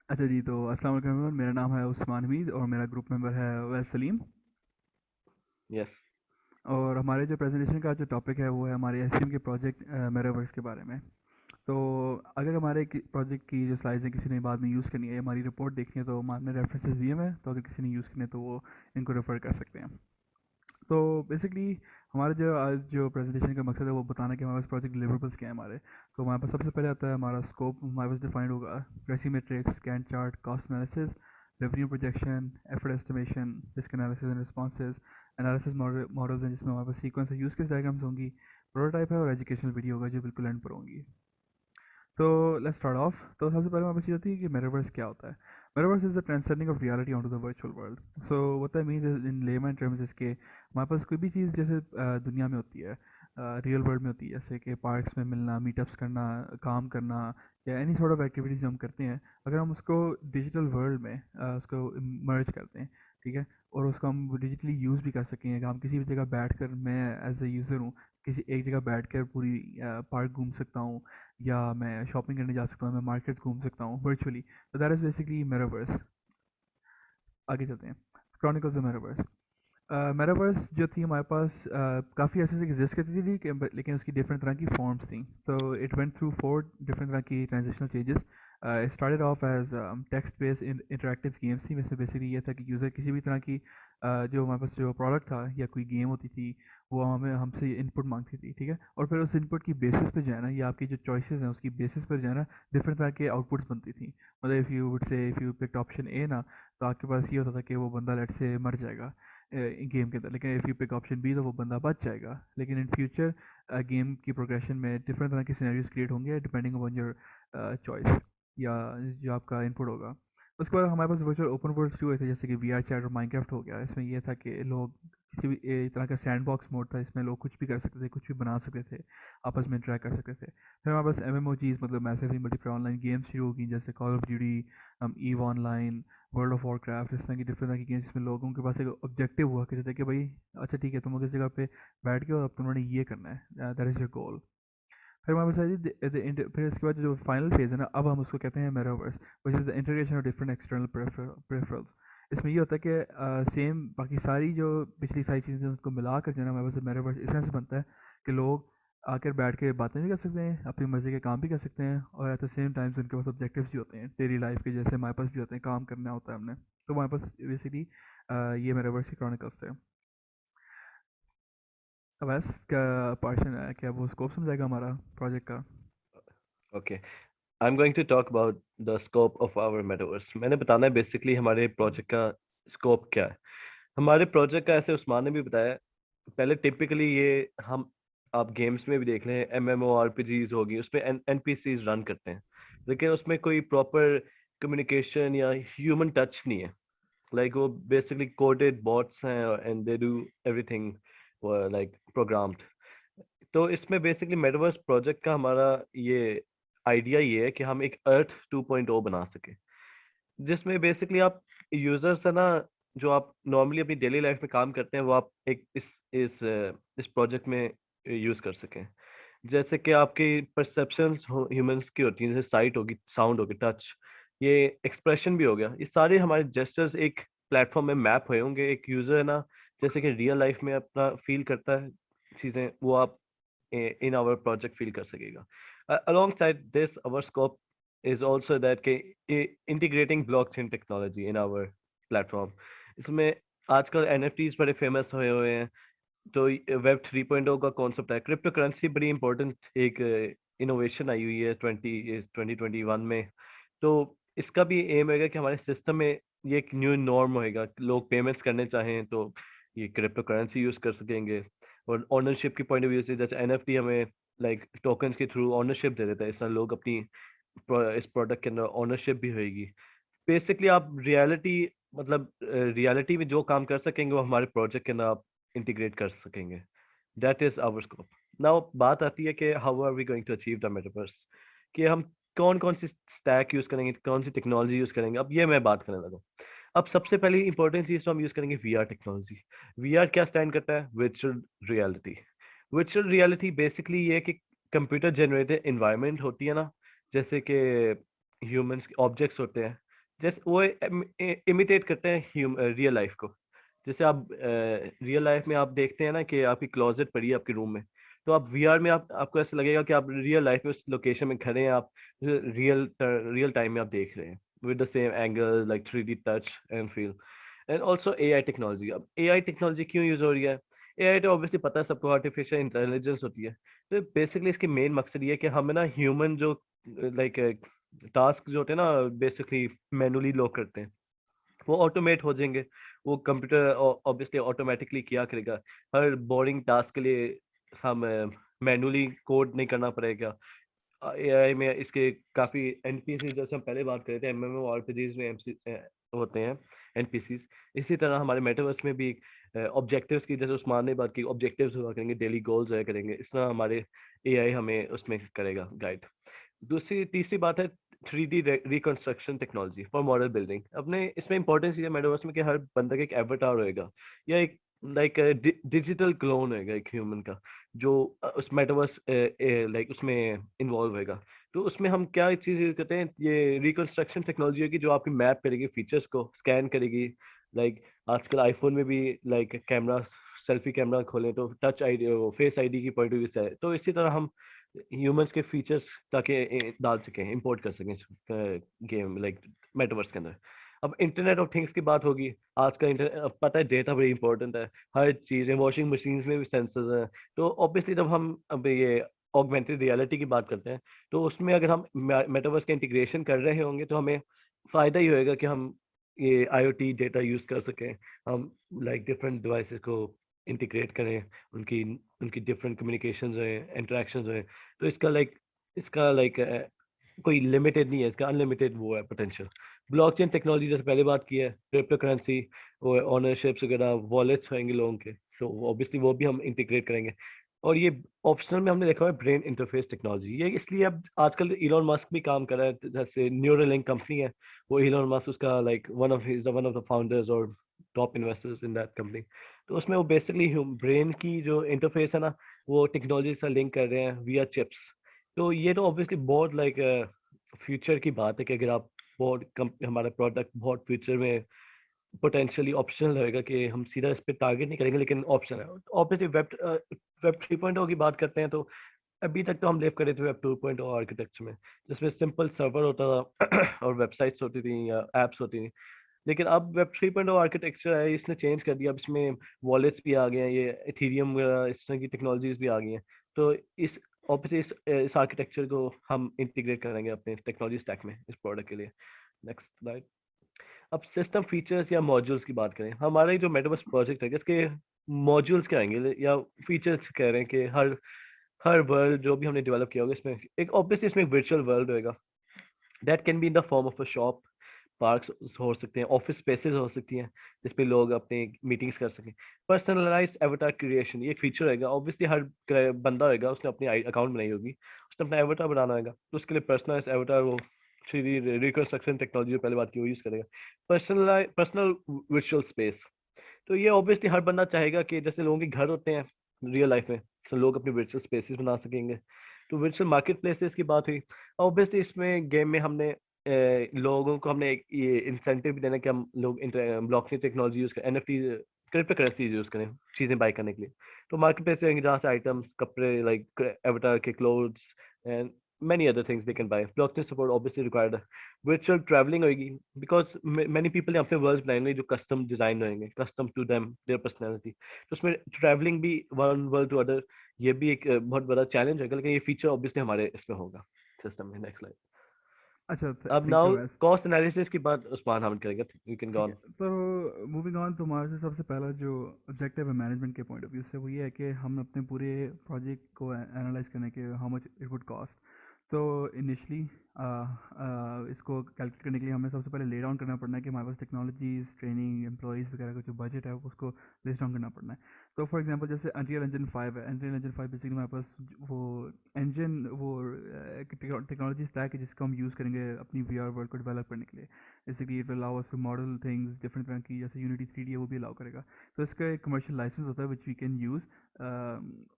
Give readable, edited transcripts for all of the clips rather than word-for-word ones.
अच्छा जी, तो अस्सलाम वालेकुम एवरीवन। मेरा नाम है उस्मान हमीद और मेरा ग्रुप मेंबर है वैस सलीम। यस। और हमारे जो प्रेजेंटेशन का जो टॉपिक है वो है हमारे एसटीएम के प्रोजेक्ट मेटावर्स के बारे में। तो अगर हमारे प्रोजेक्ट की जो स्लाइड्स हैं किसी ने बाद में यूज़ करनी है, हमारी रिपोर्ट देखनी है, तो हमने रेफरेंसेस दिए हुए हैं, तो अगर किसी ने यूज़ करनी है तो वो इनको रेफ़र कर सकते हैं। तो बेसिकली हमारा जो आज जो प्रेजेंटेशन का मकसद है वो बताना कि हमारे पास प्रोजेक्ट डिलीवरेबल्स क्या है हमारे। तो हमारे पास सबसे पहले आता है हमारा स्कोप। हमारे पास डिफाइंड होगा प्रेसी metrics, Gantt chart, cost analysis, revenue projection, effort estimation, risk analysis and responses, analysis models हैं जिसमें हमारे पास सीक्वेंस है, यूज़ केस डायग्राम्स होंगी, प्रोटोटाइप है और एजुकेशनल वीडियो होगा जो बिल्कुल एंड पर होंगी। तो लेट्स स्टार्ट ऑफ। तो सबसे पहले हमारे पास चीज़ आती है कि मेटावर्स क्या होता है। Metaverse is the transferring of reality on to the virtual world. So what that means in layman terms इसके हमारे पास कोई भी चीज़ जैसे दुनिया में होती है, रियल वर्ल्ड में होती है, जैसे कि पार्क्स में मिलना, मीटअप्स करना, काम करना, या एनी सॉर्ट ऑफ एक्टिविटीज़ जो हम करते हैं, अगर हम उसको डिजिटल वर्ल्ड में उसको मर्ज करते हैं, ठीक है, और उसको हम डिजिटली यूज़ भी कर सकें, अगर हम किसी भी जगह बैठ कर, मैं एज ए यूज़र हूँ, किसी एक जगह बैठ कर पूरी पार्क घूम सकता हूँ, या मैं शॉपिंग करने जा सकता हूँ, मैं मार्केट्स घूम सकता हूँ वर्चुअली। तो दैट इज़ बेसिकली मेटावर्स। आगे चलते हैं। Chronicles of metaverse. मेटावर्स जो थी हमारे पास काफ़ी ऐसे से एग्जिस्ट करती थी लेकिन उसकी डिफरेंट तरह की फॉर्म्स थी। तो इट वेंट थ्रू 4 डिफरेंट तरह की transitional changes. Started off as text based interactive games थी। वैसे बेसिकली ये था कि यूज़र किसी भी तरह की जो हमारे पास जो प्रोडक्ट था या कोई गेम होती थी, वो हमें हमसे इनपुट मांगती थी, ठीक है, और फिर उस इनपुट की बेसिस पे जो है ना, या आपकी जो चॉइसेस हैं उसकी बेसिस पर जो है ना, डिफरेंट तरह के आउटपुट्स बनती थी। मतलब if you would say if you picked option A ना, तो आपके पास ये होता था कि वो बंदा लेट से मर जाएगा गेम के अंदर, लेकिन if you pick option B तो वो बंदा बच जाएगा। लेकिन इन फ्यूचर गेम की प्रोग्रेशन में डिफरेंट तरह के सिनेरियोज क्रिएट होंगे डिपेंडिंग अपॉन योर चॉइस या जो आपका इनपुट होगा। उसके बाद हमारे पास वर्चुअल ओपन वर्ल्ड्स भी हुए थे, जैसे कि वी आर चैट और माइनक्राफ्ट हो गया। इसमें यह था कि लोग किसी भी तरह का सैंड बॉक्स मोड था, इसमें लोग कुछ भी कर सकते थे, कुछ भी बना सकते थे, आपस में इंटरेक्ट कर सकते थे। फिर हमारे पास एम एम ओ चीज़, मतलब मैसेजली मल्टीप्लेयर ऑनलाइन गेम्स शुरू होगी, जैसे Call of Duty, Eve Online, World of Warcraft, इस तरह की डिफरेंट तरह की गेम्स जिसमें लोगों के पास एक ऑब्जेक्टिव हुआ करते थे कि भाई अच्छा ठीक है, तुम उस जगह पे बैठ गए और अब तुम्हारे ये करना है, दैट इज़ योर गोल। फिर हमारे पास आई फिर इसके बाद जो फाइनल फेज़ है ना, अब हम उसको कहते हैं metaverse, which is the integration of different external peripherals. इसमें ये होता है कि सेम बाकी सारी जो पिछली सारी चीज़ें उनको मिला कर जो है ना, हमारे पास मेटावर्स इस तरह से बनता है कि लोग आकर बैठ के बातें भी कर सकते हैं, अपनी मर्ज़ी के काम भी कर सकते हैं, और एट द सेम टाइम उनके पास ऑब्जेक्टिव्स भी होते हैं डेली लाइफ के, जैसे हमारे पास भी होते हैं, काम करना होता है हमने। तो हमारे पास बेसिकली ये मेटावर्स के क्रॉनिकल्स थे। अब बस का पर्सन है, क्या वो स्कोप समझाएगा हमारा प्रोजेक्ट का? Okay. I am going to talk about the scope of our metaverse. मैंने बताना है बेसिकली हमारे प्रोजेक्ट का स्कोप क्या है। हमारे प्रोजेक्ट का, ऐसे उस्मान ने भी बताया, पहले टिपिकली ये हम आप गेम्स में भी देख लें, MMORPGs होगी, उसमें NPCs रन करते हैं, लेकिन उसमें कोई प्रॉपर कम्युनिकेशन या ह्यूमन टच नहीं है। लाइक वो बेसिकली कोडेड बॉट्स हैं and they do everything like programmed. तो इसमें बेसिकली मेटावर्स प्रोजेक्ट का हमारा ये आइडिया ये है कि हम एक अर्थ 2.0 बना सके, जिसमें बेसिकली आप यूजर्स है ना, जो आप नॉर्मली अपनी डेली लाइफ में काम करते हैं, वो आप एक इस प्रोजेक्ट में यूज कर सकें। जैसे कि आपकी परसेप्शंस ह्यूमंस की होती हैं, जैसे साइट होगी, साउंड होगी, टच, ये एक्सप्रेशन भी हो गया, ये सारे हमारे जेस्चर्स एक प्लेटफॉर्म में मैप हुए होंगे। एक यूजर है ना, जैसे कि रियल लाइफ में अपना फील करता है चीजें, वो आप in our project feel कर सकेगा। Alongside this, our scope is also that के integrating blockchain technology in our platform। इसमें आजकल NFTs बड़े फेमस हुए हैं, तो वेब 3.0 का कॉन्सेप्ट है। क्रिप्टो करेंसी बड़ी इंपॉर्टेंट एक इनोवेशन आई हुई है 2021 में। तो इसका भी एम होगा कि हमारे सिस्टम में ये एक न्यू नॉर्म होएगा, लोग पेमेंट्स करने चाहें तो ये क्रिप्टो करेंसी यूज कर सकेंगे। और ऑनरशिप की पॉइंट ऑफ व्यू से, जैसे NFT हमें लाइक टोकन्स के थ्रू ऑनरशिप दे देता है, इस तरह लोग अपनी इस प्रोडक्ट के अंदर ऑनरशिप भी होएगी। बेसिकली आप रियलिटी, मतलब रियलिटी में जो काम कर सकेंगे वो हमारे प्रोजेक्ट के अंदर आप इंटीग्रेट कर सकेंगे। That is our scope. Now बात आती है कि how are we going to achieve the metaverse, कि हम कौन कौन सी स्टैक यूज करेंगे, कौन सी टेक्नोलॉजी यूज करेंगे। अब ये मैं बात करने लगा हूँ। अब सबसे पहली इंपॉर्टेंट चीज तो हम यूज करेंगे VR टेक्नोलॉजी। VR क्या स्टैंड करता है? Virtual reality. Virtual reality basically ये है कि कंप्यूटर जनरेटेड इन्वायरमेंट होती है ना, जैसे कि ह्यूमंस ऑब्जेक्ट्स होते हैं, जैसे वो इमिटेट करते हैं रियल लाइफ को। जैसे आप रियल लाइफ में आप देखते हैं ना कि आपकी क्लोजेट पड़ी है आपके रूम में, तो आप वीआर में आपको ऐसा लगेगा कि आप रियल लाइफ में उस लोकेशन में खड़े हैं, आप रियल टाइम में आप देख रहे हैं with the same angle, like 3D touch and feel. And also AI technology. अब एआई टेक्नोलॉजी क्यों यूज हो रही है? एआई तो ऑब्वियसली पता है सबको, आर्टिफिशियल इंटेलिजेंस होती है। तो बेसिकली इसकी मेन मकसद ये है कि हमें ना ह्यूमन जो लाइक टास्क जो होते हैं ना बेसिकली मैनुअली लोग करते हैं, वो ऑटोमेट हो जाएंगे। वो कंप्यूटर ऑब्वियसली ऑटोमेटिकली किया करेगा। हर बोरिंग टास्क के लिए हम मैनुअली कोड नहीं करना पड़ेगा। एआई में इसके काफी एनपीसी, जैसे हम पहले बात कर रहे थे एमएमओ आरपीजीज में एमसी होते हैं एनपीसीज। इसी तरह हमारे मेटावर्स में भी ऑब्जेक्टिव्स की, जैसे उस्मान ने बात की, ऑब्जेक्टिव्स हुआ करेंगे, डेली गोल्स हुआ करेंगे। इस तरह हमारे एआई हमें उसमें करेगा गाइड। दूसरी तीसरी बात है 3D reconstruction technology for model building. अपने इसमें इंपॉर्टेंस ये है मेटावर्स में कि हर बंदा का एक एवटार होएगा, या एक लाइक डिजिटल क्लोन होएगा एक ह्यूमन का, जो उस मेटावर्स लाइक उसमें इन्वॉल्व होएगा। तो उसमें हम क्या चीज़ यूज करते हैं, ये रिकंस्ट्रक्शन टेक्नोलॉजी होगी जो आपकी मैप करेगी, फीचर्स को स्कैन करेगी। लाइक आजकल आईफोन में भी लाइक कैमरा, सेल्फी कैमरा खोलें तो टच आईडी, फेस आईडी की पॉइंट ऑफ व्यू से है। तो इसी तरह हम ह्यूमंस के फीचर्स ताकि डाल सकें, इंपोर्ट कर सकें गेम लाइक मेटावर्स के अंदर। अब इंटरनेट ऑफ थिंग्स की बात होगी। आज का इंटरनेट, अब पता है डेटा बड़ी इंपॉर्टेंट है। हर चीज़ है, वॉशिंग मशीन्स में भी सेंसर्स हैं। तो ऑब्वियसली जब हम अब ये ऑगमेंटेड रियलिटी की बात करते हैं, तो उसमें अगर हम मेटावर्स का इंटीग्रेशन कर रहे होंगे तो हमें फ़ायदा ही होएगा कि हम ये आईओटी डेटा यूज़ कर सकें। हम लाइक डिफरेंट डिवाइसेस को इंटीग्रेट करें, उनकी उनकी डिफरेंट कम्युनिकेशंस हैं, इंटरेक्शंस हैं। तो इसका लाइक कोई लिमिटेड नहीं है, इसका अनलिमिटेड वो है पोटेंशियल। ब्लॉकचेन टेक्नोलॉजी जैसे पहले बात की है, क्रिप्टो करेंसी और ओनरशिप्स वगैरह, वॉलेट्स होंगे लोगों के, तो ऑब्वियसली वो भी हम इंटीग्रेट करेंगे। और ये ऑप्शनल में हमने देखा है ब्रेन इंटरफेस टेक्नोलॉजी, ये इसलिए अब आजकल इलॉन मस्क भी काम कर रहा है। जैसे न्यूरोलिंक कंपनी है, वो इलॉन मस्क उसका like one of the founders और top investors in that company. तो उसमें वो बेसिकली ब्रेन की जो इंटरफेस है ना, वो टेक्नोलॉजी से लिंक कर रहे हैं विया चिप्स। तो ये तो ऑब्वियसली बहुत लाइक फ्यूचर की बात है कि अगर आप बहुत कम, हमारा प्रोडक्ट बहुत फ्यूचर में पोटेंशियली ऑप्शनल रहेगा कि हम सीधा इस पे टारगेट नहीं करेंगे, लेकिन ऑप्शन है। ऑब्वियसली वेब 3.0 की बात करते हैं तो अभी तक तो हम लिव कर रहे थे वेब 2.0 आर्किटेक्चर में, जिसमें सिंपल सर्वर होता था और वेबसाइट्स होती थी या एप्स होती थी। लेकिन अब वेब 3.0 आर्किटेक्चर है, इसने चेंज कर दिया। अब इसमें वॉलेट्स भी आ गए हैं, ये इथीरियम इस तरह की टेक्नोलॉजीज भी आ गई हैं। तो इस ऑब्वियसली इस आर्किटेक्चर को हम इंटीग्रेट करेंगे अपने टेक्नोलॉजी स्टैक में इस प्रोडक्ट के लिए। Next slide. अब सिस्टम फीचर्स या मॉड्यूल्स की बात करें, हमारा ये जो मेटावर्स प्रोजेक्ट है इसके मॉड्यूल्स क्या आएंगे या फीचर्स कह रहे हैं कि हर हर वर्ल्ड जो भी हमने डेवलप किया होगा इसमें एक ऑब्वियसली इसमें एक वर्चुअल वर्ल्ड होएगा। That can be in the form of a shop, parks हो सकते हैं, ऑफिस स्पेसेस हो सकती हैं जिस पे लोग अपने मीटिंग्स कर सकें। पर्सनलाइज्ड एवटार क्रिएशन ये एक फीचर होगा। ऑब्वियसली हर बंदा होगा, उसने अपनी अकाउंट बनाई होगी, उसने अपना एवटार बनाना होगा, तो उसके लिए पर्सनलाइज्ड एवटार वो 3D रिकंस्ट्रक्शन टेक्नोलॉजी जो पहले बात की वो यूज़ करेगा। पर्सनल वर्चुअल स्पेस, तो ये ऑब्वियसली हर बंदा चाहेगा कि जैसे लोगों के घर होते हैं रियल लाइफ में, तो लोग अपने वर्चुअल स्पेसेस बना सकेंगे। तो वर्चुअल मार्केट प्लेसेस की बात हुई। ऑब्वियसली इसमें गेम में हमने लोगों को हमने एक ये इंसेंटिव भी देना कि हम लोग ब्लॉकचेन टेक्नोलॉजी यूज़ करें, एनएफटी क्रिप्टो करेंसी यूज़ करें चीज़ें बाय करने के लिए। तो मार्केट प्लेस रहेंगे जहाँ से आइटम्स, कपड़े, लाइक एवटार के clothes and many other things they can buy. Blockchain support obviously required. Virtual traveling होगी because many people ने अपने वर्ल्ड बनाएंगे जो कस्टम डिजाइन होंगे, custom to them their personality. तो उसमें ट्रैवलिंग भी वन वर्ल्ड टू अदर, ये भी एक बहुत बड़ा चैलेंज है, लेकिन ये फीचर ऑब्वियसली हमारे इसमें होगा सिस्टम में। Next slide. अच्छा, अब थैंक यू नाउ वैस। कॉस्ट एनालिसिस की बात उस्मान हम करेंगे, यू कैन गो ठीक है, ऑन। तो मूविंग ऑन, तो हमारे से सबसे पहला जो ऑब्जेक्टिव है मैनेजमेंट के पॉइंट ऑफ व्यू से वो ये है कि हम अपने पूरे प्रोजेक्ट को एनालाइज करने के how much it would cost. तो इनिशली इसको कैलकुलेट करने के लिए हमें सबसे पहले ले डाउन करना पड़ना है कि हमारे पास टेक्नोलॉजीज, ट्रेनिंग, एम्प्लॉयज़ वगैरह का जो बजट है उसको लिस्ट डाउन करना पड़ना है। तो फॉर एग्जांपल जैसे अनरियल इंजन 5 है, अनरियल इंजन 5 बेसिकली हमारे पास वो इंजन, वो टेक्नोलॉजी स्टैक है जिसको हम यूज़ करेंगे अपनी वी आर वर्ल्ड को डेवलप करने के लिए। Basically it will allow us to model things different तरह की, जैसे यूनिटी 3D है वो भी अलाउ करेगा। तो इसका एक कमर्शियल लाइसेंस होता है विच वी कैन यूज़,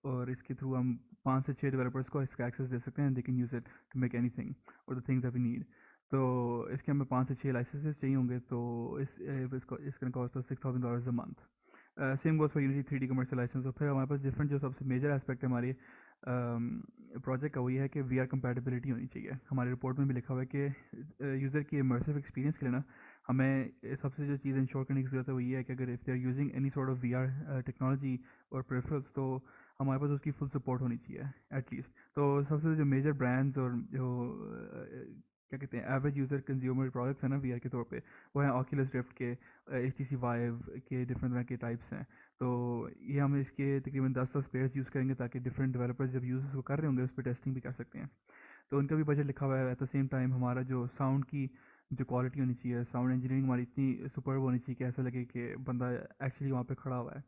और इसके थ्रू हम 5 से 6 डेवलपर्स को इसका एक्सेस दे सकते हैं, they can use it to make anything और the things that we need. तो इसके हमें 5 से 6 लाइसेंसेस चाहिए होंगे, तो इसका कॉस्ट है $6000 a month. Same goes for Unity 3D commercial licence. और फिर हमारे पास डिफरेंट जो सबसे मेजर एस्पेक्ट है हमारी प्रोजेक्ट का, वो ये है कि वीआर कंपैटिबिलिटी होनी चाहिए। हमारी रिपोर्ट में भी लिखा हुआ है कि यूज़र की इमर्सिव एक्सपीरियंस के लिए ना हमें सबसे जो चीज़ इंश्योर करने की ज़रूरत है वो ये है कि अगर if they are using any sort of VR technology और प्रेफरल्स, तो हमारे पास उसकी फुल सपोर्ट होनी चाहिए एटलीस्ट। तो सबसे जो मेजर ब्रांड्स और जो क्या कहते हैं एवरेज यूज़र कंज्यूमर प्रोडक्ट्स हैं ना वीआर के तौर पे, वो हैं ऑक्यूलस ड्रिफ्ट के, HTC वाइव के डिफरेंट तरह के टाइप्स हैं। तो ये हम इसके तकरीबन 10 पेयर्स यूज़ करेंगे ताकि डिफरेंट डेवलपर्स जब यूज़ उसको कर रहे होंगे उस पर टेस्टिंग भी कर सकते हैं। तो उनका भी बजट लिखा हुआ है। एट द सेम टाइम हमारा जो साउंड की जो क्वालिटी होनी चाहिए, साउंड इंजीनियरिंग हमारी इतनी सुपर्ब होनी चाहिए कि ऐसा लगे कि बंदा एक्चुअली वहाँ पे खड़ा हुआ है।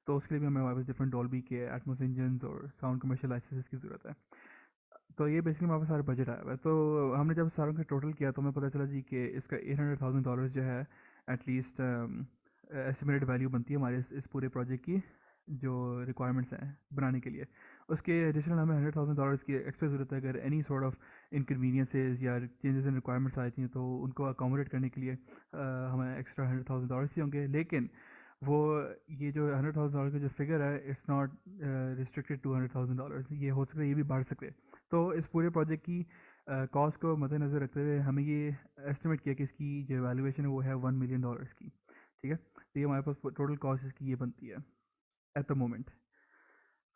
तो उसके लिए भी हमें हमारे पास डिफरेंट डॉल्बी के एटमॉस इंजन्स और साउंड कमर्शियल लाइसेंसेस की ज़रूरत है। तो ये बेसिकली हमारे पास सारा बजट आया हुआ है। तो हमने जब सारों का टोटल किया तो हमें पता चला जी कि इसका $800,000 जो है एटलीस्ट एस्टिमेटेड वैल्यू बनती है हमारे इस पूरे प्रोजेक्ट की जो रिक्वायरमेंट्स हैं बनाने के लिए। उसके एडिशनल हमें $100,000 की एक्स्ट्रा ज़रूरत है अगर एनी सॉर्ट ऑफ इनकन्वीनियंसेस या चेंजेस इन रिक्वायरमेंट्स आई थी, तो उनको अकोमोडेट करने के लिए हमें एक्स्ट्रा $100,000 ही होंगे। लेकिन वो ये जो $100,000 का जो फिगर है, इट्स नॉट रिस्ट्रिक्टेड टू $100,000। ये हो सकता है ये भी बढ़ सकते। तो इस पूरे प्रोजेक्ट की कॉस्ट को मद्देनज़र रखते हुए हमें ये एस्टिमेट किया कि इसकी जो वैल्यूएशन है वो है $1 million की। ठीक है, तो ये हमारे पास टोटल कॉस्ट इसकी ये बनती है एट द मोमेंट।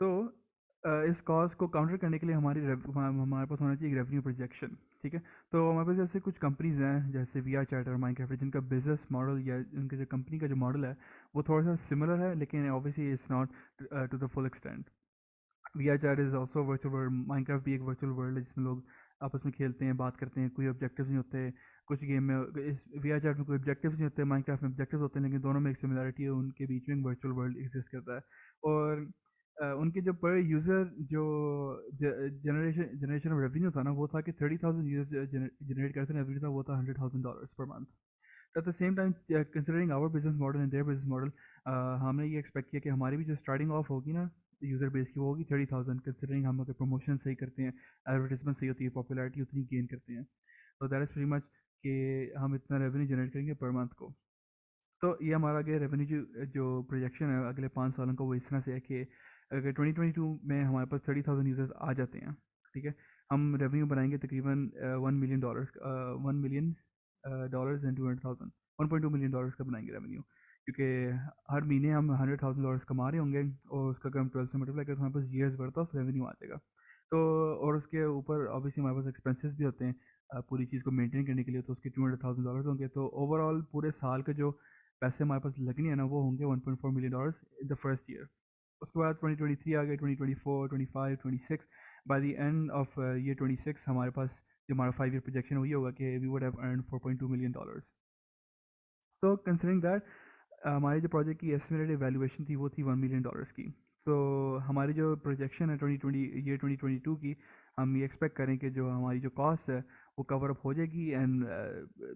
तो इस कॉस्ट को काउंटर करने के लिए हमारे पास होना चाहिए एक रेवेन्यू प्रोजेक्शन। ठीक है, तो हमारे पास जैसे कुछ कंपनीज हैं जैसे VRChat और माइनक्राफ्ट, जिनका बिजनेस मॉडल या उनके जो कंपनी का जो मॉडल है वो थोड़ा सा सिमिलर है, लेकिन obviously it's not to the full extent. VRChat is also virtual world, Minecraft भी एक वर्चुअल वर्ल्ड है जिसमें लोग आपस में खेलते हैं, बात करते हैं, कोई ऑब्जेक्टिव्स नहीं होते। कुछ गेम में इस VRChat में कोई ऑब्जेक्टिव्स नहीं होते, माइनक्राफ्ट में ऑब्जेक्टिव्स होते हैं, लेकिन दोनों में एक सिमिलरिटी है, उनके बीच में एक वर्चुअल वर्ल्ड एग्जिस्ट करता है। और उनके जो पर यूज़र जो जनरेशन ऑफ रेवेन्यू था ना, वो था कि 30,000 यूजर्स जनरेट करते हैं, रेवेन्यू था वो था $100,000 पर month. At the same time considering our business model and their business model, हमने ये एक्सपेक्ट किया कि हमारी भी जो स्टार्टिंग ऑफ होगी ना यूज़र बेस की, वो होगी 30,000, कंसिडरिंग हम अगर प्रमोशन सही करते हैं, एडवर्टीजमेंट सही होती है, पॉपुलैरिटी उतनी गेन करते हैं। तो दैट इज़ वेरी मच कि हम इतना रेवेन्यू जनरेट करेंगे पर मंथ को। तो ये हमारा आगे रेवेन्यू जो प्रोजेक्शन है अगले 5 सालों का, वो इस तरह से है कि अगर 2022 में हमारे पास 30,000 यूज़र्स आ जाते हैं, ठीक है, हम रेवेन्यू बनाएंगे तकरीबन $1 million, $1 million एंड 200,000, $1.2 million का बनाएंगे रेवेन्यू। क्योंकि हर महीने हम $100,000 कमा रहे होंगे और उसका अगर हम 12 से मल्टीप्लाई करें तो हमारे पास ईयर्स वर्थ ऑफ रेवेन्यू आ जाएगा। तो और उसके ऊपर ऑब्वियसली हमारे पास एक्सपेंसेस भी होते हैं पूरी चीज़ को मेंटेन करने के लिए, तो उसके $200,000 होंगे। तो ओवरऑल पूरे साल के जो पैसे हमारे पास लगने हैं ना, वो होंगे $1.4 million in the first year. उसके बाद 2023 आ गए, 2024, 25, 26। By the end of year 26 हमारे पास जो हमारा 5 ईयर प्रोजेक्शन वही होगा कि we would have earn $4.2 million। तो कंसिडरिंग दैट हमारी जो प्रोजेक्ट की एस्टिमेटेड वैल्यूएशन थी वो थी $1 million की। तो हमारी जो प्रोजेक्शन है 2022 की, हम ये एक्सपेक्ट करें कि जो हमारी जो कॉस्ट है वो कवर अप हो जाएगी एंड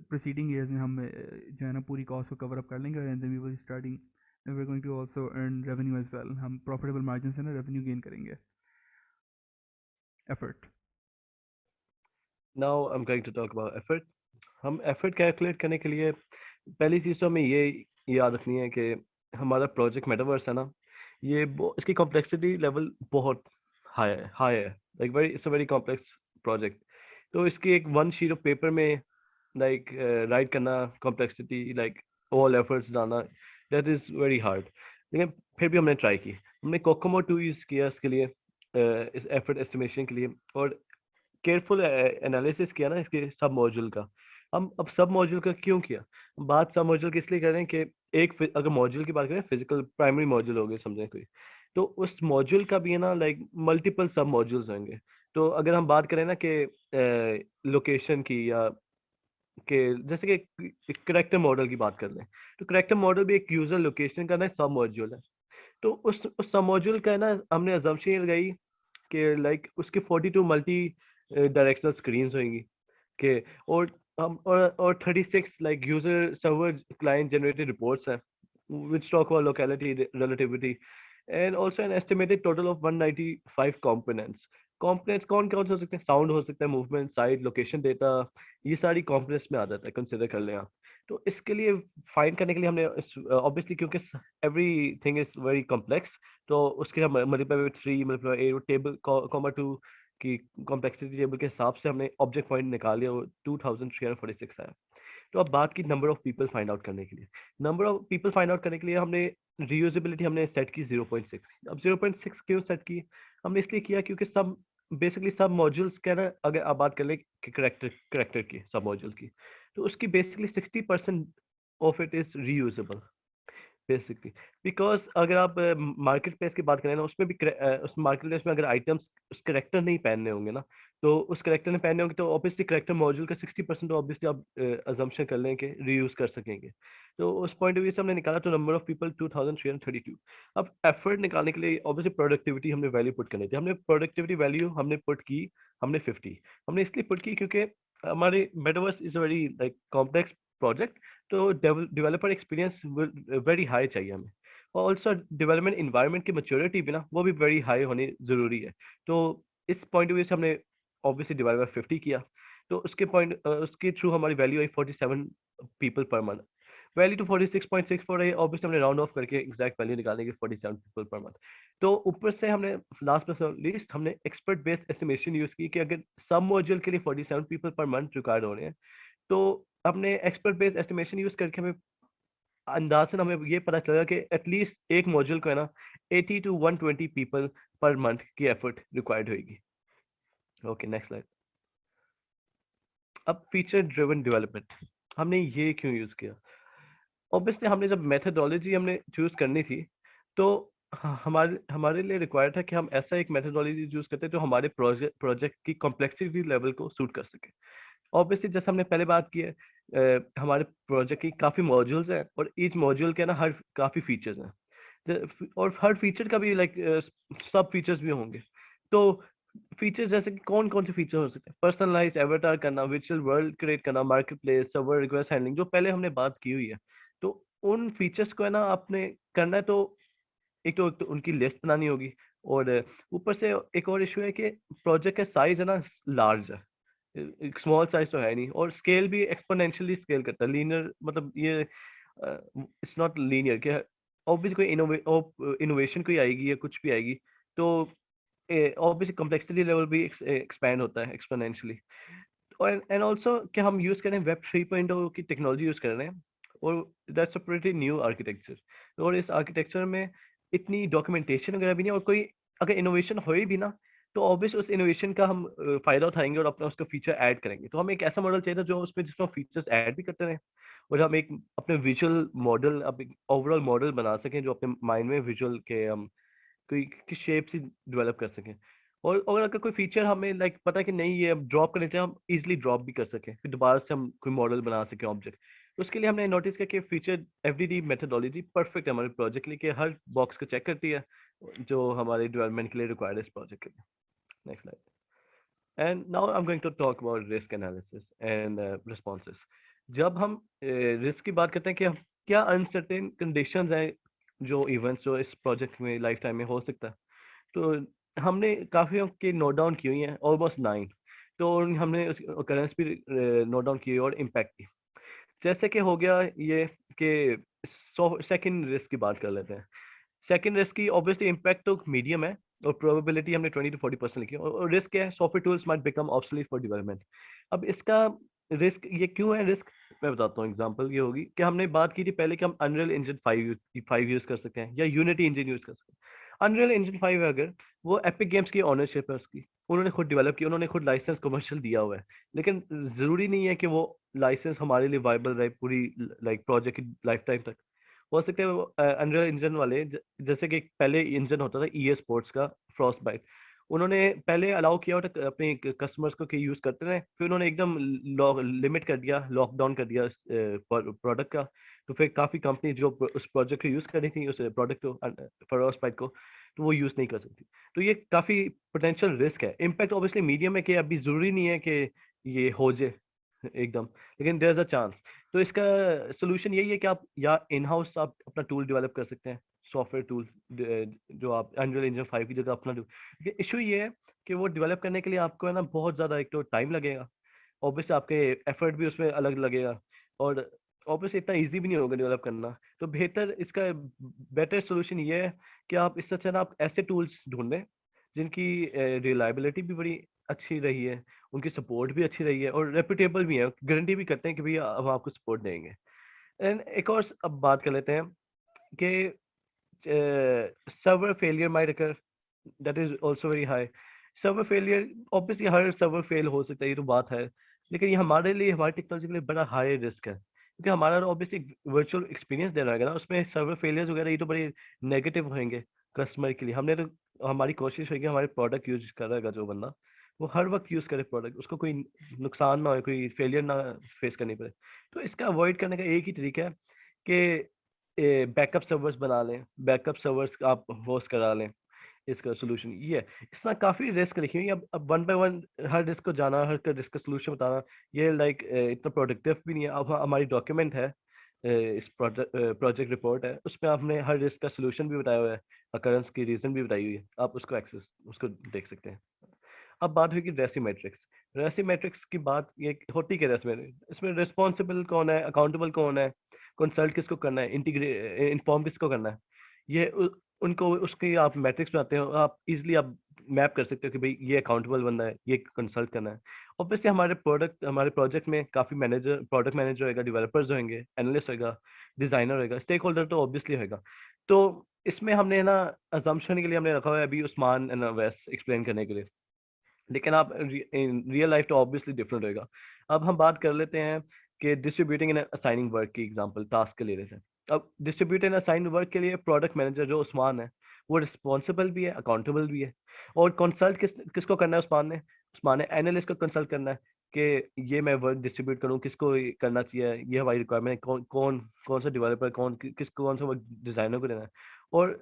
प्रीसीडिंग ईयर्स में हम जो है ना पूरी कॉस्ट को कवर अप कर लेंगे and then we will starting we are going to also earn revenue as well. हम प्रॉफिटेबल मार्जिन से ना रेवेन्यू गेन करेंगे। Effort. Now I am going to talk about effort. हम एफर्ट कैलकुलेट करने के लिए पहली चीज़ तो हमें ये याद रखनी है कि हमारा प्रोजेक्ट मेटावर्स है ना, ये इसकी कॉम्प्लेक्सिटी लेवल बहुत हाई है, like very it's a very complex project. तो इसकी एक वन शीट ऑफ पेपर में लाइक राइट करना, कॉम्प्लेक्सिटी लाइक ऑल एफर्ट्स डालना, दैट इज़ वेरी हार्ड। लेकिन फिर भी हमने ट्राई की, हमने कोकोमो 2 यूज़ किया इसके लिए, इस एफर्ट एस्टिमेशन के लिए, और केयरफुल एनालिसिस किया ना इसके सब मॉड्यूल का। हम अब सब मॉड्यूल का क्यों किया, बात सब मॉड्यूल की इसलिए कर रहे हैं कि अगर मॉड्यूल की बात करें, फिजिकल प्राइमरी मॉड्यूल हो गए समझें कोई, तो उस मॉड्यूल का भी है ना लाइक मल्टीपल सब मॉड्यूल्स होंगे। तो अगर हम बात करें ना कि लोकेशन की, या कि जैसे कि करेक्टर मॉडल की बात कर लें, तो करेक्टर मॉडल भी एक यूजर लोकेशन का ना सब मॉड्यूल है। तो उस सब मॉड्यूल का है ना, हमने अजम्पशन ये लगाई कि लाइक उसके 42 मल्टी डायरेक्शनल स्क्रीन्स होंगी कि, और हम और 36 like user server client generated reports हैं, which talk about locality, relativity, and also an estimated total of 195 components. Components कौन कौन से हो सकते हैं? साउंड हो सकता है, मूवमेंट, साइज, लोकेशन डेटा, ये सारी कंपोनेंट्स में आ जाता है, कंसिडर कर लें आप। तो इसके लिए फाइंड करने के लिए हमने ऑब्वियसली, क्योंकि every thing is very complex, तो उसके हम multiply by 3 multiply by 8 table comma 2 की कॉम्प्लेक्सिटी टेबल के हिसाब से हमने ऑब्जेक्ट पॉइंट निकाल लिया, वो 2346 आया। तो अब बात की number of people find out करने के लिए। Number of people find out करने के लिए हमने रीयूजेबिलिटी हमने सेट की 0.6। अब 0.6 क्यों सेट की? हमने इसलिए किया क्योंकि सब बेसिकली सब मॉड्यूल्स का ना, अगर आप बात कर ले कि करेक्टर की, सब मॉड्यूल की, तो उसकी basically 60% of it is reusable basically. Because अगर आप मार्केट प्लेस की बात करें ना, उसमें भी उस मार्केट प्लेस में अगर आइटम्स उस करेक्टर नहीं पहनने होंगे ना, तो उस करेक्टर ने पहनने होंगे, तो ऑब्वियसली करेक्टर मॉड्यूल का 60% तो ऑब्वियसली आप अजम्पशन कर लें कि रीयूज कर सकेंगे। तो उस पॉइंट ऑफ व्यू से हमने निकाला, तो नंबर ऑफ पीपल 2332। अब एफर्ट निकालने के लिए ऑब्वियसली प्रोडक्टिविटी हमने वैल्यू पुट करनी थी। हमने प्रोडक्टिविटी वैल्यू हमने पुट की, हमने 50। हमने इसलिए पुट की क्योंकि हमारे metaverse is a very like complex project, तो डेवलपर एक्सपीरियंस वेरी हाई चाहिए हमें। और ऑल्सो डेवलपमेंट इन्वायरमेंट की मैच्योरिटी भी ना, वो भी वेरी हाई होनी जरूरी है। तो इस पॉइंट ऑफ व्यू से हमने ऑब्वियसली डिवाइड बाय 50 किया। तो उसके थ्रू हमारी वैल्यू आई 47 पीपल पर मंथ। वैल्यू तो 46.64 है, ऑब्वियसली हमने राउंड ऑफ करके एग्जैक्ट वैल्यू निकालने की 47 पीपल पर मंथ। तो ऊपर से हमने लास्ट बट नॉट लीस्ट हमने एक्सपर्ट बेस्ड एस्टिमेशन यूज की कि अगर सब मॉड्यूल के लिए 47 पीपल पर मंथ रिक्वायर्ड हो रहे हैं, तो अपने एक्सपर्ट बेस्ड एस्टिमेशन यूज करके हमें अंदाजन हमें ये पता चला कि एटलीस्ट एक मॉड्यूल को है ना 80 to 120 पीपल पर मंथ की एफर्ट रिक्वायर्ड होगी। Okay, next slide. अब फीचर ड्रिवन डेवलपमेंट हमने ये क्यों यूज किया? ऑब्वियसली हमने जब मेथोडोलॉजी हमने चूज करनी थी, तो हमारे हमारे लिए रिक्वायर्ड था कि हम ऐसा एक मेथोडोलॉजी चूज करते हैं जो हमारे प्रोजेक्ट की कॉम्प्लेक्सिटी लेवल को सूट कर सके। ऑब्वियसली जैसे हमने पहले बात की है, हमारे प्रोजेक्ट की काफी मॉड्यूल्स हैं, और ईच मॉड्यूल के ना हर काफी फीचर्स हैं, और हर फीचर का भी लाइक सब फीचर्स भी होंगे। तो फीचर्स जैसे कि कौन कौन से फीचर हो सकते हैं? पर्सनलाइज एवेटार करना, वर्चुअल वर्ल्ड क्रिएट करना, market place, server request handling, जो पहले हमने बात की हुई है। तो उन फीचर्स को है ना आपने करना है, तो एक तो उनकी लिस्ट बनानी होगी, और ऊपर से एक और इशू है कि प्रोजेक्ट का साइज है ना लार्ज है, स्मॉल साइज तो है नहीं, और स्केल भी एक्सपोनेंशियली स्केल करता है। लीनियर मतलब ये इट्स नॉट लीनियर कि ऑब्वियसली कोई इनोवेशन कोई आएगी या कुछ भी आएगी, तो ऑब्वियसली कॉम्प्लेक्सिटी लेवल भी एक्सपैंड होता है एक्सपोनेंशियली। और एंड ऑल्सो कि हम यूज कर रहे हैं वेब 3.0 की टेक्नोलॉजी यूज कर रहे हैं, और that's a pretty new architecture. और इस आर्किटेक्चर में इतनी डॉक्यूमेंटेशन वगैरह भी नहीं, और कोई अगर इनोवेशन होए भी ना, तो ऑब्वियस उस इनोवेशन का हम फायदा उठाएंगे और अपना उसका फीचर ऐड करेंगे। तो हमें एक ऐसा मॉडल चाहिए था जो उसमें जिसमें फीचर्स ऐड भी करते रहें, और हम एक अपने विजुअल मॉडल, अब एक ओवरऑल मॉडल बना सकें जो अपने माइंड में विजुअल के हम कोई की शेप से डेवलप कर सकें। और अगर कोई फीचर हमें लाइक पता है कि नहीं ये अब ड्रॉप करने चाहिए, हम इजीली ड्रॉप भी कर सकें, फिर दोबारा से हम कोई मॉडल बना सकें ऑब्जेक्ट। तो उसके लिए हमने नोटिस किया कि फीचर एफडीडी मेथोडोलॉजी परफेक्ट है हमारे प्रोजेक्ट के लिए, कि हर बॉक्स को चेक करती है जो हमारे डेवलपमेंट के लिए रिक्वायर्ड है इस प्रोजेक्ट के लिए। Next slide. And now I am going to talk about risk analysis and responses. जब हम रिस्क की बात करते हैं कि क्या अनसर्टेन कंडीशंस हैं जो इवेंट्स जो इस प्रोजेक्ट में लाइफ टाइम में हो सकता है, तो हमने काफ़ी के नोट डाउन की हुई हैं, ऑलमोस्ट 9। तो हमने occurrence भी नोट डाउन की और इम्पैक्ट की। जैसे कि हो गया ये कि सेकंड रिस्क की बात कर लेते हैं। सेकंड रिस्क की ऑब्वियसली इम्पैक्ट तो मीडियम है, और प्रोबेबिलिटी हमने 20 to 40% लिखी है, और रिस्क क्या है? Software tools might become obsolete for development. अब इसका रिस्क ये क्यों है रिस्क? मैं बताता हूँ। एग्जांपल ये होगी कि हमने बात की थी पहले कि हम अनरियल इंजन 5 यूज कर सकते हैं, या यूनिटी इंजन यूज कर सकते हैं। अनरियल इंजन 5 है अगर, वो एपिक गेम्स की ऑनरशिप है उसकी, उन्होंने खुद डेवलप किया, उन्होंने खुद लाइसेंस कमर्शियल दिया हुआ है। लेकिन जरूरी नहीं है कि वो लाइसेंस हमारे लिए वाइबल रहे पूरी लाइक प्रोजेक्ट की लाइफ टाइम तक। हो सकता है वो अनरियल इंजन वाले जैसे कि पहले इंजन होता था ईए स्पोर्ट्स का, फ्रॉस्ट बाइट, उन्होंने पहले अलाउ किया होता अपने कस्टमर्स को कि यूज करते रहे, फिर उन्होंने एकदम लिमिट कर दिया, लॉकडाउन कर दिया प्रोडक्ट का। तो फिर काफी कंपनी जो उस प्रोजेक्ट को यूज कर रही थी, उस प्रोडक्ट को, फ्रॉस्ट बाइट को, तो वो यूज नहीं कर सकती। तो ये काफी पोटेंशियल रिस्क है। इम्पैक्ट ऑब्वियसली मीडियम है कि अभी जरूरी नहीं है कि ये हो जाए एकदम, लेकिन देयर इज अ चांस। तो इसका सोल्यूशन यही है कि आप या इन हाउस आप अपना टूल डेवलप कर सकते हैं, सॉफ्टवेयर टूल जो आप अनरियल इंजन 5 की जगह अपना इशू ये है कि वो डेवलप करने के लिए आपको है ना बहुत ज़्यादा एक तो टाइम लगेगा, ऑब्वियसली आपके एफर्ट भी उसमें अलग लगेगा, और ऑब्वियसली इतना इजी भी नहीं होगा डेवलप करना। तो बेहतर इसका बेटर सोल्यूशन ये है कि आप इससे अच्छा ना आप ऐसे टूल्स ढूंढें जिनकी रिलायबिलिटी भी बड़ी अच्छी रही है, उनकी सपोर्ट भी अच्छी रही है और रेपुटेबल भी है, गारंटी भी करते हैं कि भैया हम आपको सपोर्ट देंगे। एंड एक और अब बात कर लेते हैं कि server failure might occur, that is also very high. Server failure obviously her server fail हो सकता है, ये तो बात है, लेकिन ये हमारे लिए हमारी टेक्नोलॉजी के लिए बड़ा हाई रिस्क है, क्योंकि हमारा ऑब्वियसली वर्चुअल एक्सपीरियंस देना है ना, उसमें सर्वर फेलियर्स वगैरह ये तो बड़े नेगेटिव होंगे कस्टमर के लिए। हमने तो हमारी कोशिश होगी हमारे प्रोडक्ट यूज करेगा जो बंदा, वो हर वक्त यूज करे प्रोडक्ट, उसको कोई नुकसान ना हो, कोई फेलियर ना फेस करनी पड़े। तो इसका अवॉइड करने का एक ही तरीका है कि बैकअप सर्वर्स बना लें, बैकअप सर्वर्स आप होस्ट करा लें। इसका सॉल्यूशन ये है। इसमें काफ़ी रिस्क लिखी हुई है, अब one by one her risk को जाना, हर रिस्क का सॉल्यूशन बताना, ये लाइक इतना प्रोडक्टिव भी नहीं है। अब हमारी डॉक्यूमेंट है, इस प्रोजेक्ट रिपोर्ट है, उसमें आपने हर रिस्क का सॉल्यूशन भी बताया हुआ है, अकरेंस की रीज़न भी बताई हुई है, आप उसको एक्सेस उसको देख सकते हैं। अब बात हुई कि रेसी मैट्रिक्स। रेसी मैट्रिक्स की बात ये होती क्या है इसमें? इसमें रिस्पॉन्सिबल कौन है, अकाउंटेबल कौन है, कंसल्ट किसको करना है, इन्फॉर्म किसको करना है, ये उनको उसकी आप मैट्रिक्स बनाते हो, आप इजीली आप मैप कर सकते हो कि भाई ये अकाउंटेबल बंदा है, ये कंसल्ट करना है। ऑब्वियसली हमारे प्रोजेक्ट में काफ़ी मैनेजर, प्रोडक्ट मैनेजर होएगा, डेवलपर्स होंगे, एनालिस्ट होएगा, डिजाइनर होएगा, स्टेक होल्डर तो ऑब्वियसली होएगा। तो इसमें हमने ना अजम्पशन के लिए हमने रखा हुआ है अभी उस्मान एंड अवैस एक्सप्लेन करने के लिए, लेकिन आप इन रियल लाइफ तो ऑब्वियसली डिफरेंट होएगा। अब हम बात कर लेते हैं कि डिस्ट्रीब्यूटिंग एंड असाइनिंग वर्क की एग्जांपल टास्क के ले लेते हैं। अब डिस्ट्रीब्यूट एंड असाइन वर्क के लिए प्रोडक्ट मैनेजर जो उस्मान है, वो रिस्पॉन्सिबल भी है, अकाउंटेबल भी है। और कंसल्ट किसको करना है? उस्मान ने एनालिस्ट को कंसल्ट करना है कि ये मैं वर्क डिस्ट्रीब्यूट करूँ, किसको ये करना चाहिए, ये हमारी रिक्वायरमेंट है, कौन कौन कौन सा डेवलपर, कौन सा वर्क डिजाइनर को देना है। और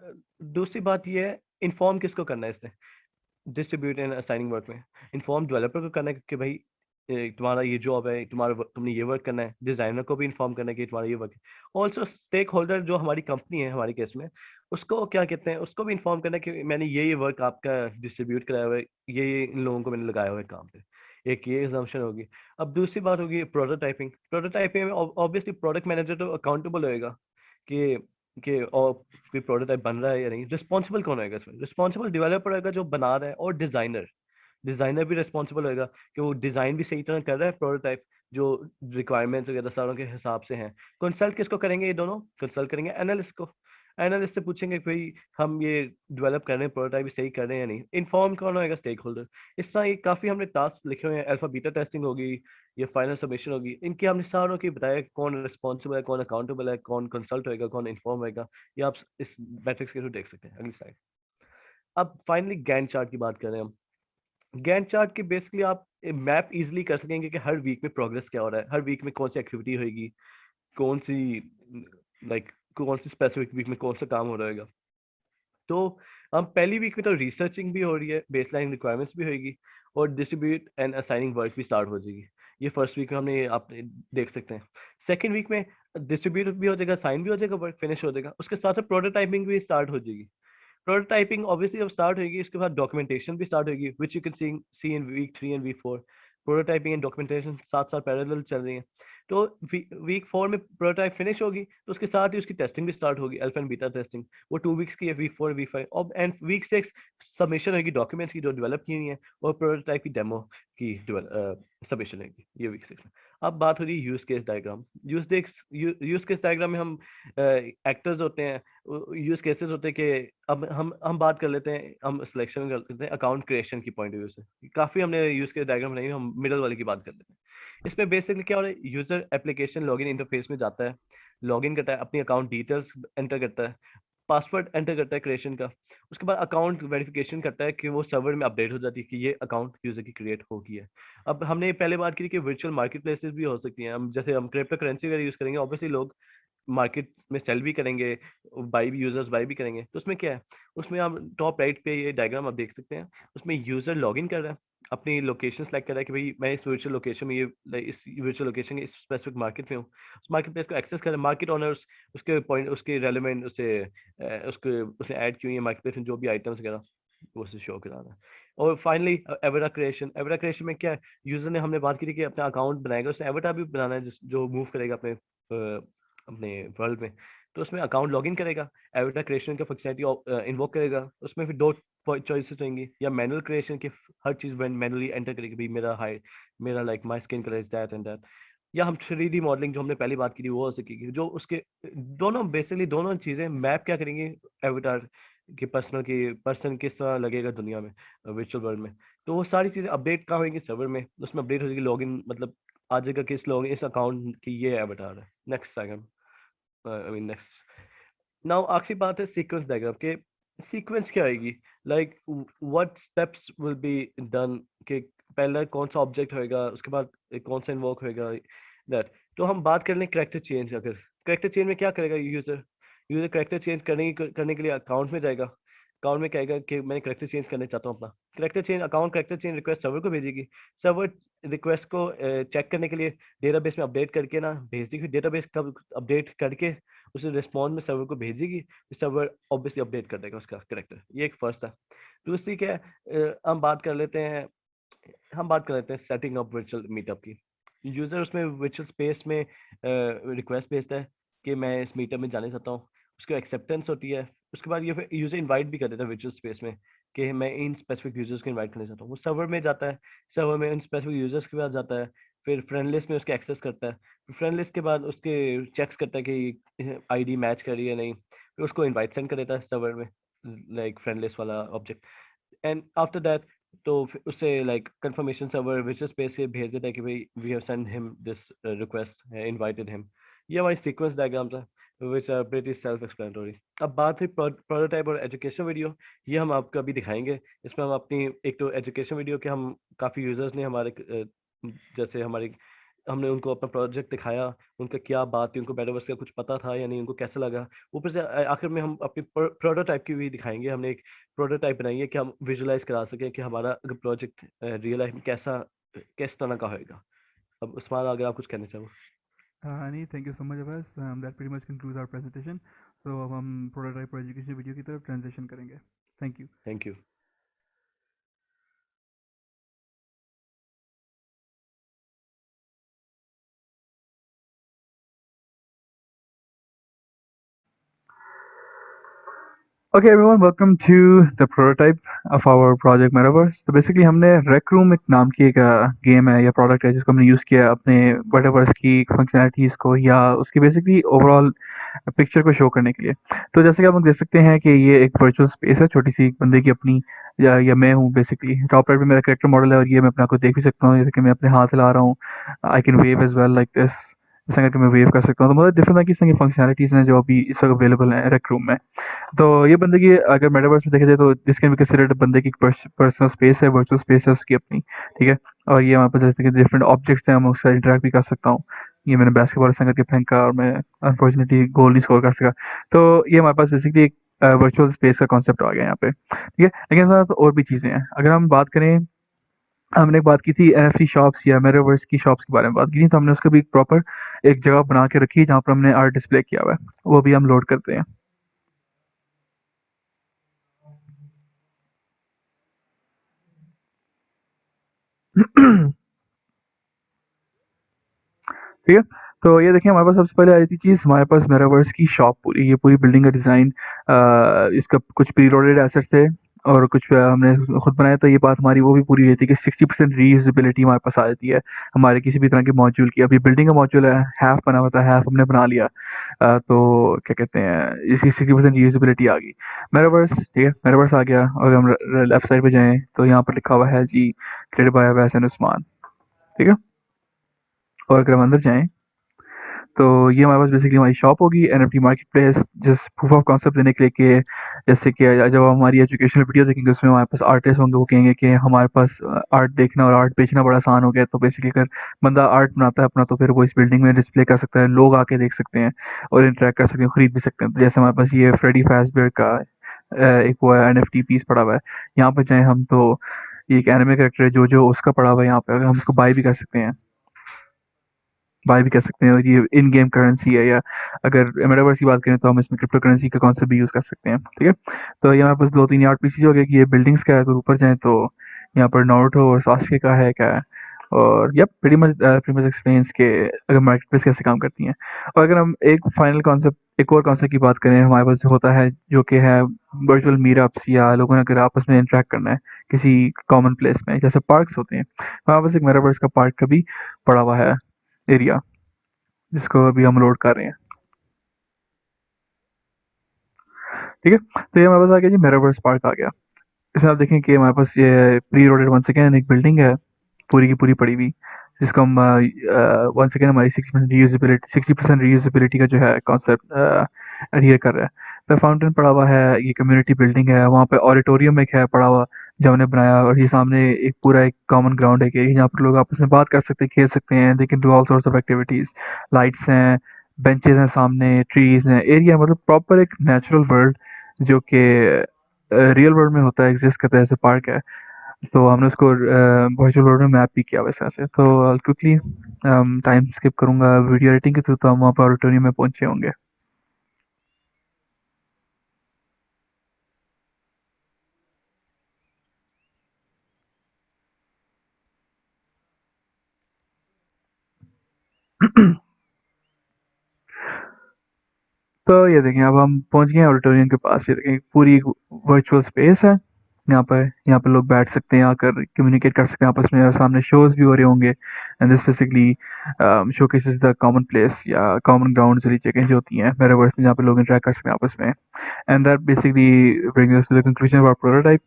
दूसरी बात ये है, इन्फॉर्म किसको करना है इसने डिस्ट्रीब्यूट एंड असाइनिंग वर्क में? इन्फॉर्म डेवलपर को करना है कि भाई तुम्हारा ये जॉब है, तुमने ये वर्क करना है। डिजाइनर को भी इन्फॉर्म करना है कि तुम्हारा ये वर्क है। ऑल्सो स्टेक होल्डर जो हमारी कंपनी है हमारे केस में, उसको क्या कहते हैं, उसको भी इन्फॉर्म करना है कि मैंने ये वर्क आपका डिस्ट्रीब्यूट कराया हुआ है, ये इन लोगों को मैंने लगाया हुआ है काम पे। एक ये एग्जाम्पशन होगी। अब दूसरी बात होगी प्रोटोटाइपिंग। प्रोटोटाइपिंग में ऑब्वियसली प्रोडक्ट मैनेजर तो अकाउंटेबल होएगा कि और कोई प्रोटोटाइप बन रहा है या नहीं। रिस्पॉन्सिबल कौन होएगा इसमें? रिस्पॉन्सिबल डेवलपर होएगा जो बना रहा है, और डिजाइनर, डिजाइनर भी रिस्पॉन्सिबल होएगा कि वो डिजाइन भी सही तरह कर रहा है प्रोटोटाइप, जो रिक्वायरमेंट्स वगैरह सारों के हिसाब से हैं। कंसल्ट किसको करेंगे? ये दोनों कंसल्ट करेंगे एनालिस्ट को। एनालिस्ट से पूछेंगे भाई हम ये डेवलप कर रहे हैं, प्रोटोटाइप सही कर रहे हैं या नहीं। इन्फॉर्म कौन होएगा? Stakeholder. इस तरह ये काफी हमने टास्क लिखे हुए हैं। अल्फा बीटा टेस्टिंग होगी, ये फाइनल सबमिशन होगी, इनकी हमने सारों की बताया कौन रिस्पॉन्सिबल है, कौन अकाउंटेबल है, कौन कंसल्ट होएगा, कौन इन्फॉर्म होएगा। ये आप इस मैट्रिक्स के थ्रू देख सकते हैं। अगली स्लाइड। अब फाइनली गैंट चार्ट की बात करें हम। गैंट चार्ट के बेसिकली आप मैप इजीली कर सकेंगे कि हर वीक में प्रोग्रेस क्या हो रहा है, हर वीक में कौन सी एक्टिविटी होगी, कौन सी लाइक कौन सी स्पेसिफिक वीक में कौन सा काम हो रहेगा। तो हम पहली वीक में तो रिसर्चिंग भी हो रही है, बेसलाइन रिक्वायरमेंट्स भी होगी, और डिस्ट्रीब्यूट एंड असाइनिंग वर्क भी स्टार्ट हो जाएगी। ये फर्स्ट वीक में हमने आप देख सकते हैं। सेकेंड वीक में डिस्ट्रीब्यूट भी हो जाएगा, साइन भी हो जाएगा, वर्क फिनिश हो जाएगा। उसके साथ साथ प्रोटोटाइपिंग भी स्टार्ट हो जाएगी। प्रोटोटाइपिंग ऑब्वियसली जब स्टार्ट होगी, उसके बाद डॉक्यूमेंटेशन भी स्टार्ट होगी, which you can see in week 3 and week 4। Prototyping and documentation साथ साथ पैरेलल चल रही है। तो वीक 4 में प्रोटोटाइप फिनिश होगी, तो उसके साथ ही उसकी टेस्टिंग भी स्टार्ट होगी, अल्फा एंड बीटा टेस्टिंग। वो 2 वीक्स की है, वीक 4 वीक 5, और एंड वीक 6 सबमिशन होगी डॉक्यूमेंट्स की जो डेवलप की हुई है, और प्रोटोटाइप की डेमो की सबमिशन होगी, ये वीक 6 में। अब बात हो रही है use case diagram. Use case diagram में हम एक्टर्स होते हैं, यूज केसेस होते हैं कि अब हम बात कर लेते हैं, हम सिलेक्शन कर लेते हैं अकाउंट क्रिएशन की पॉइंट ऑफ व्यू से। काफी हमने यूज केस डायग्राम बनाई है, हम मिडल वाले की बात कर लेते हैं। इसमें बेसिकली क्या हो रहा है, यूजर एप्लीकेशन लॉगिन इंटरफेस में जाता है, लॉगिन करता है, अपनी अकाउंट डिटेल्स एंटर करता है, पासवर्ड एंटर करता है क्रिएशन का। उसके बाद अकाउंट वेरिफिकेशन करता है कि वो सर्वर में अपडेट हो जाती है कि ये अकाउंट यूजर की क्रिएट हो गई है। अब हमने पहले बात की कि वर्चुअल मार्केट प्लेसेस भी हो सकती हैं। हम जैसे हम क्रिप्टो करेंसी वगैरह यूज करेंगे, ऑब्वियसली लोग मार्केट में सेल भी करेंगे, यूजर्स बाई भी करेंगे। तो उसमें क्या है, उसमें हम टॉप राइट पे ये डायग्राम आप देख सकते हैं, उसमें यूजर लॉगिन कर रहा है, अपनी लोकेशन सेलेक्ट करा है कि भाई मैं इस वर्चुअल लोकेशन में ये इस वर्चुअल लोकेशन के इस स्पेसिफिक मार्केट में हूँ, उस मार्केट प्लेस को एक्सेस करें, मार्केट ओनर्स उसके पॉइंट उसके रेलेवेंट उसे उसके उसे ऐड क्यों है मार्केट प्लेस में जो भी आइटम्स वगैरह वो उसे शो कराना है। और फाइनली एवरा क्रिएशन में क्या है, यूजर ने हमने बात की थी कि अपना अकाउंट बनाएगा, उसने एवटार भी बनाना है जो मूव करेगा अपने अपने वर्ल्ड में, तो उसमें अकाउंट लॉगिन करेगा, एवटार क्रिएशन का फंक्शनैलिटी इन्वोक करेगा, उसमें फिर दो चॉइसेस होंगी, या मैनुअल क्रिएशन की हर चीज मैनुअली एंटर करेगी, भाई मेरा हाइट, मेरा like my skin colour is that and that, या हम 3D मॉडलिंग जो हमने पहली बात की थी वो हो सकेगी, जो उसके दोनों बेसिकली दोनों चीजें मैप क्या करेंगी एवटार की पर्सन किस तरह लगेगा दुनिया में, वर्चुअल वर्ल्ड में। तो वो सारी चीजें अपडेट कहाँ होंगी, सर्वर में, उसमें अपडेट हो जाएगी, लॉगिन मतलब आ जाएगा कि इस लॉगिन इस अकाउंट की ये एवटार है। Next second, I mean next, now आखिरी बात है सीक्वेंस डायग्राम के, सीक्वेंस क्या आएगी, like what steps will be done, कि पहले कौन सा ऑब्जेक्ट होएगा, उसके बाद कौन सा इन्वोक होएगा, दैट। तो हम बात कर लें कैरेक्टर चेंज, अगर कैरेक्टर चेंज में क्या करेगा यूजर, यूजर कैरेक्टर चेंज करने के लिए अकाउंट में जाएगा, अकाउंट में कहेगा कि मैं कैरेक्टर चेंज करना चाहता हूँ अपना, कैरेक्टर चेंज रिक्वेस्ट सर्वर को भेजेगी, सर्वर रिक्वेस्ट को चेक करने के लिए डेटाबेस में अपडेट करके ना भेज देगी, डेटाबेस कब अपडेट करके उसे रिस्पॉन्स में सर्वर को भेजेगी, सर्वर ऑब्वियसली अपडेट कर देगा उसका करेक्टर, ये एक फर्स्ट है। दूसरी क्या है, हम बात कर लेते हैं सेटिंग अप वर्चुअल मीटअप की, यूजर उसमें वर्चुअल स्पेस में रिक्वेस्ट भेजता है कि मैं इस मीटअप में जाने चाहता हूँ, उसकी एक्सेप्टेंस होती है, उसके बाद ये फिर यूजर इनवाइट भी कर देता है वर्चुअल स्पेस में कि मैं इन स्पेसिफिक यूजर्स को इनवाइट करना चाहता हूँ, वो सर्वर में जाता है, सर्वर में इन स्पेसिफिक यूजर्स के पास जाता है, फिर फ्रेंड लिस्ट में उसके एक्सेस करता है, फ्रेंड लिस्ट के बाद उसके चेक्स करता है कि आईडी मैच कर रही है नहीं, फिर उसको इनवाइट सेंड कर देता है सर्वर में, लाइक फ्रेंड लिस्ट वाला ऑब्जेक्ट, एंड आफ्टर दैट तो उसे लाइक कंफर्मेशन सर्वर विचुअल स्पेस से भेज देता है कि भाई we have send him this request, invited him. ये हमारी सीक्वेंस डायग्राम्स है which are pretty self explanatory. अब बात है प्रोटोटाइप और एजुकेशन वीडियो, ये हम आपको अभी दिखाएंगे। इसमें हम अपनी एक तो एजुकेशन वीडियो के हम काफ़ी यूजर्स ने हमारे जैसे हमारे हमने उनको अपना प्रोजेक्ट दिखाया, उनका क्या बात थी, उनको मेटावर्स का कुछ पता था या नहीं, उनको कैसा लगा, ऊपर से आखिर में हम अपनी प्रोटोटाइप की भी दिखाएंगे। हमने एक प्रोटोटाइप बनाई है कि हम विजुलाइज करा सकें कि हमारा अगर प्रोजेक्ट रियल लाइफ में कैसा किस तरह का होएगा। अब उस्मान अगर आप कुछ कहना चाहो। नहीं, thank you so much Awais, that pretty much concludes our presentation. तो अब हम प्रोटोटाइप और एजुकेशन वीडियो की तरफ ट्रांजिशन करेंगे। Thank you. Thank you. Okay everyone, welcome to the prototype of our project Metaverse। तो बेसिकली हमने Rec Room एक नाम की एक गेम है या प्रोडक्ट है जिसको हमने यूज़ किया अपने Metaverse की फंक्शनैलिटीज़ को या उसकी बेसिकली ओवरऑल पिक्चर को शो करने के लिए। तो जैसे कि आप लोग देख सकते हैं कि ये एक वर्चुअल स्पेस है, छोटी सी एक बंदे की अपनी, या मैं हूँ बेसिकली। टॉप राइट पे मेरा कैरेक्टर मॉडल है और ये मैं अपने आप को देख भी सकता हूँ, जैसे कि मैं अपने हाथ हिला रहा हूँ। I can wave as well like this, जैसा करके मैं वेव कर सकता हूँ। तो मतलब डिफरेंट तरह की इसमें फंक्शनैलिटीज़ हैं जो अभी इस वक्त अवेलेबल हैं Rec Room में। तो ये बंदे की अगर मेटावर्स में देखा जाए तो दिस कैन बी कंसिडर्ड बंदे की पर्सनल स्पेस है, वर्चुअल स्पेस है उसकी अपनी, ठीक है। और ये हमारे पास जैसे कि डिफरेंट ऑब्जेक्ट्स हैं, हम उससे इंटरेक्ट भी कर सकता हूँ। ये मैंने बास्केटबॉल ऐसा करके फेंका और मैं अनफॉर्चुनेटली गोल नहीं स्कोर कर सका। तो ये हमारे पास बेसिकली एक वर्चुअल स्पेस का कॉन्सेप्ट आ गया यहाँ पे, ठीक है। लेकिन इसमें और भी चीज़ें हैं। अगर हम बात करें, हमने बात की थी एनएफटी शॉप्स या मेटावर्स की शॉप्स के बारे में बात की थी, तो हमने उसका भी एक प्रॉपर एक जगह बना के रखी है जहाँ पर हमने आर्ट डिस्प्ले किया हुआ है, वो भी हम लोड करते हैं। ठीक है। तो ये देखिए हमारे पास सबसे पहले आई थी चीज़, हमारे पास मेटावर्स की शॉप पूरी, ये पूरी बिल्डिंग का डिज़ाइन, इसका कुछ प्री लोडेड एसेट्स थे और कुछ हमने खुद बनाया। तो ये बात हमारी वो भी पूरी रहती है कि 60% रीयूजेबिलिटी हमारे पास आ जाती है हमारे किसी भी तरह के मॉड्यूल की। अभी बिल्डिंग का मॉड्यूल है, हाफ बना हुआ था, हाफ हमने बना लिया। तो क्या कहते हैं, इसकी 60% रीयूजेबिलिटी आ गई। मेटावर्स, ठीक है, मेटावर्स आ गया। और हम लेफ्ट साइड पे जाएँ तो यहाँ पर लिखा हुआ है जी, created by Awais and Usman, ठीक है। और अगर हम अंदर जाएँ तो ये हमारे पास बेसिकली हमारी शॉप होगी, NFT market place, just proof of concept देने के लिए कि जैसे कि जब हम हमारी एजुकेशनल वीडियो देखेंगे उसमें हमारे पास आर्टिस्ट होंगे, वो कहेंगे कि हमारे पास आर्ट देखना और आर्ट बेचना बड़ा आसान हो गया। तो बेसिकली अगर बंदा आर्ट बनाता है अपना तो फिर वो इस बिल्डिंग में डिस्प्ले कर सकता है, लोग आके देख सकते हैं और इंटरेक्ट कर सकते हैं, खरीद भी सकते हैं। तो जैसे हमारे पास ये फ्रेडी फाज़बियर का एक वो है एनएफटी पीस पड़ा हुआ है, यहाँ पर जाएँ हम तो ये एक एनिमे कैरेक्टर है जो उसका पड़ा हुआ है यहाँ पे, हम उसको बाय भी कर सकते हैं, और ये इन गेम करेंसी है, या अगर मेटावर्स की बात करें तो हम इसमें क्रिप्टो करेंसी का कॉन्सेप्ट भी यूज़ कर सकते हैं, ठीक है। तो ये हमारे पास 2-3 आर्ट पीसीज हो गए कि ये बिल्डिंग्स का है, अगर ऊपर जाएँ तो यहाँ पर नारुतो और सास्के का है क्या है, और यप प्रीटी मच एक्सप्लेन्स के अगर मार्केट प्लेस कैसे काम करती हैं। और अगर हम एक और कॉन्सेप्ट की बात करें, हमारे पास जो होता है जो कि है वर्चुअल मीटअप्स, या लोगों ने अगर आपस में इंटरेक्ट करना है किसी कॉमन प्लेस में, जैसे पार्क्स होते हैं, हमारे पास एक मेटावर्स का पार्क का भी पड़ा हुआ है एरिया, जिसको अभी हम लोड कर रहे हैं, ठीक है। तो ये हमारे पास आ गया जी, मेटावर्स पार्क आ गया। इसमें आप देखें कि हमारे पास ये प्री लोडेड वन सेकेंड एक बिल्डिंग है, पूरी की पूरी पड़ी हुई, जिसको हम वन सेकेंड हमारी 60% रीयूजेबिलिटी का जो है कॉन्सेप्ट एडहियर कर रहा है। तो फाउंटेन पड़ा हुआ है, ये कम्युनिटी बिल्डिंग है, वहाँ पे ऑडिटोरियम एक है पड़ा हुआ जो हमने बनाया, और ये सामने एक पूरा एक कॉमन ग्राउंड है कि जहाँ पर लोग आपस में बात कर सकते हैं, खेल सकते हैं, they can do all sorts of activities. Lights हैं, बेंचेस हैं, सामने ट्रीज हैं, एरिया मतलब प्रॉपर एक नेचुरल वर्ल्ड जो कि रियल वर्ल्ड में होता है, एग्जिस्ट करता है, ऐसे पार्क है। तो हमने उसको वर्चुअल वर्ल्ड में मैप भी किया वैसे ऐसे। तो क्विकली टाइम स्किप करूँगा, वीडियो एडिटिंग के थ्रू तो हम वहाँ पर ऑडिटोरियम में पहुँचे होंगे। तो ये देखें, अब हम पहुंच गए हैं ऑडिटोरियम के पास। ये देखें, पूरी वर्चुअल स्पेस है यहाँ पे लोग बैठ सकते हैं, आकर कम्युनिकेट कर सकते हैं आपस में, और सामने शोज भी हो रहे होंगे, and this basically showcases the common place या कॉमन ग्राउंड वाली जगह जो होती हैं मेटावर्स में, जहाँ पे लोग इंटरेक्ट कर सकते हैं आपस में। And that basically brings us to the conclusion of our prototype.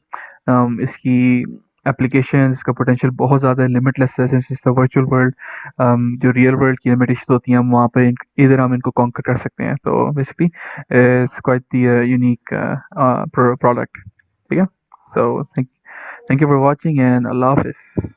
इसकी एप्लीकेशन, इसका पोटेंशियल बहुत ज़्यादा है, लिमिटलेस है, since it's the virtual world. जो रियल वर्ल्ड की लिमिटेशन होती हैं, हम वहाँ पे इधर हम इनको कॉन्कर कर सकते हैं। तो basically it's quite the unique product, ठीक है। So thank you for watching, and अल्लाह हाफिज़।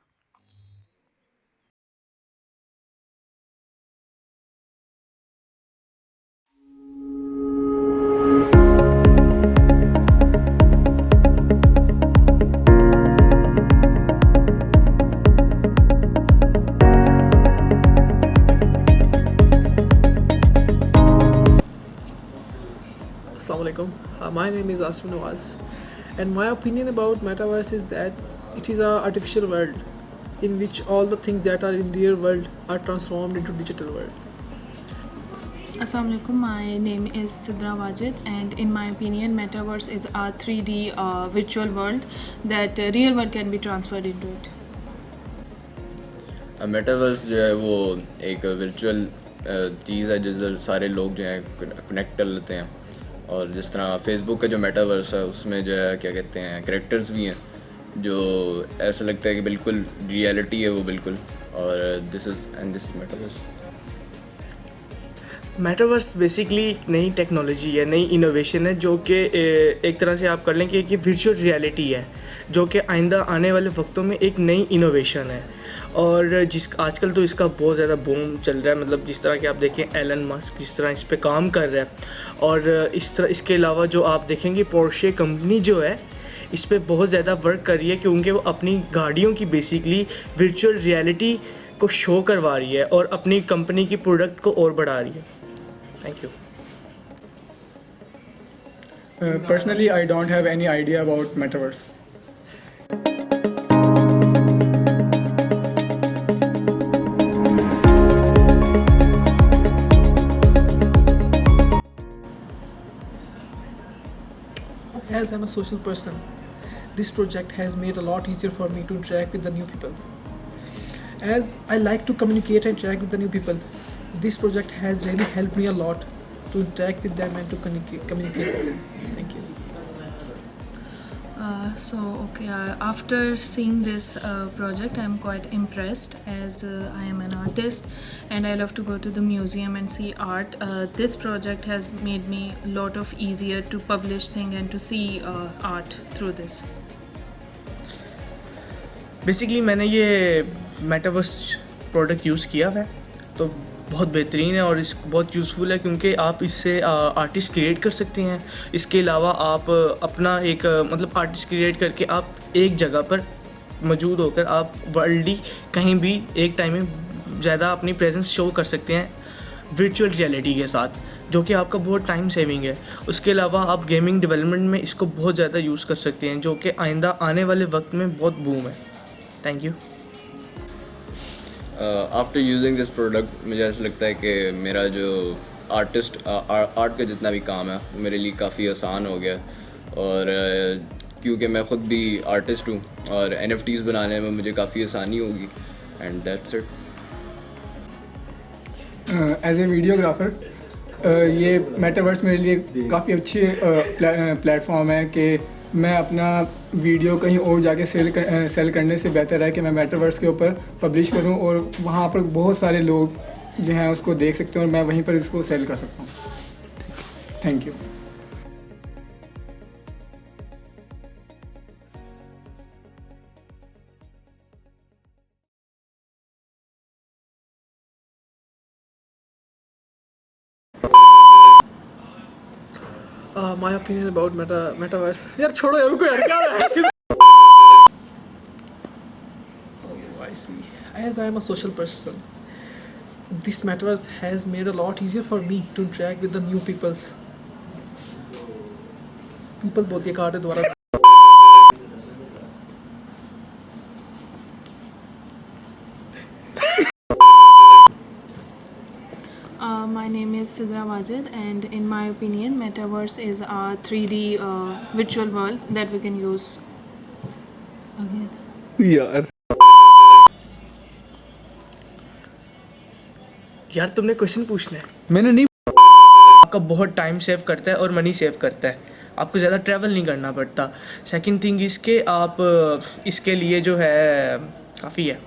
Assalamu alaikum. My name is Asif Nawaz, and my opinion about metaverse is that it is a artificial world in which all the things that are in real world are transformed into digital world. Assalamu alaikum. My name is Sidra Wajid, and in my opinion, metaverse is a 3D virtual world that real world can be transferred into it. Metaverse जो है वो एक virtual चीज़ है जिससे सारे लोग जो हैं कनेक्ट कर लेते हैं, और जिस तरह फेसबुक का जो मेटावर्स है उसमें जो है क्या कहते हैं कैरेक्टर्स भी हैं जो ऐसा लगता है कि बिल्कुल रियलिटी है वो बिल्कुल, और दिस मेटावर्स। मेटावर्स बेसिकली एक नई टेक्नोलॉजी है, नई इनोवेशन है, जो कि एक तरह से आप कर लें कि एक वर्चुअल रियलिटी है, जो कि आइंदा आने वाले वक्तों में एक नई इनोवेशन है। और आजकल तो इसका बहुत ज़्यादा बूम चल रहा है, मतलब जिस तरह कि आप देखें एलन मस्क जिस तरह इस पे काम कर रहा है, और इसके अलावा जो आप देखेंगे पोर्शे कंपनी जो है इस पे बहुत ज़्यादा वर्क कर रही है, क्योंकि वो अपनी गाड़ियों की बेसिकली वर्चुअल रियलिटी को शो करवा रही है और अपनी कंपनी की प्रोडक्ट को और बढ़ा रही है। Thank you. Personally, I don't have any idea about metaverse. As I'm a social person, this project has made a lot easier for me to interact with the new people. As I like to communicate and interact with the new people, this project has really helped me a lot to interact with them and to communicate with them. Thank you. After seeing this project, I'm quite impressed, as I am an artist and I love to go to the museum and see art. This project has made me a lot of easier to publish things and to see art through this. Basically मैंने ये metaverse product use किया है, तो बहुत बेहतरीन है और इस बहुत यूज़फुल है, क्योंकि आप इससे आर्टिस्ट क्रिएट कर सकते हैं। इसके अलावा आप अपना एक मतलब आर्टिस्ट क्रिएट करके आप एक जगह पर मौजूद होकर आप वर्ल्डली कहीं भी एक टाइम में ज़्यादा अपनी प्रेजेंस शो कर सकते हैं वर्चुअल रियलिटी के साथ, जो कि आपका बहुत टाइम सेविंग है। उसके अलावा आप गेमिंग डेवलपमेंट में इसको बहुत ज़्यादा यूज़ कर सकते हैं, जो कि आइंदा आने वाले वक्त में बहुत बूम है। Thank you. After using this product मुझे ऐसा लगता है कि मेरा जो आर्ट का जितना भी काम है वो मेरे लिए काफ़ी आसान हो गया, और क्योंकि मैं ख़ुद भी आर्टिस्ट हूँ और NFTs बनाने में मुझे काफ़ी आसानी होगी, and that's it. As a videographer ये मेटावर्स मेरे लिए काफ़ी अच्छी प्लेटफॉर्म है कि मैं अपना वीडियो कहीं और जाके सेल करने से बेहतर है कि मैं मेटावर्स के ऊपर पब्लिश करूं और वहां पर बहुत सारे लोग जो हैं उसको देख सकते हैं और मैं वहीं पर इसको सेल कर सकता हूं। Thank you. My opinion about metaverse. यार छोड़ो यार, रुको यार, क्या है? Oh, I see. As I am a social person, this metaverse has made a lot easier for me to interact with the new peoples. People बोलती है card द्वारा। My name is Sidra Majid, and in my opinion, metaverse is a 3D virtual world that we can use. Okay. यार यार तुमने question पूछना है। मैंने नहीं। आपका बहुत टाइम सेव करता है और मनी सेव करता है, आपको ज़्यादा ट्रैवल नहीं करना पड़ता। सेकंड थिंग इसके आप इसके लिए जो है काफ़ी है।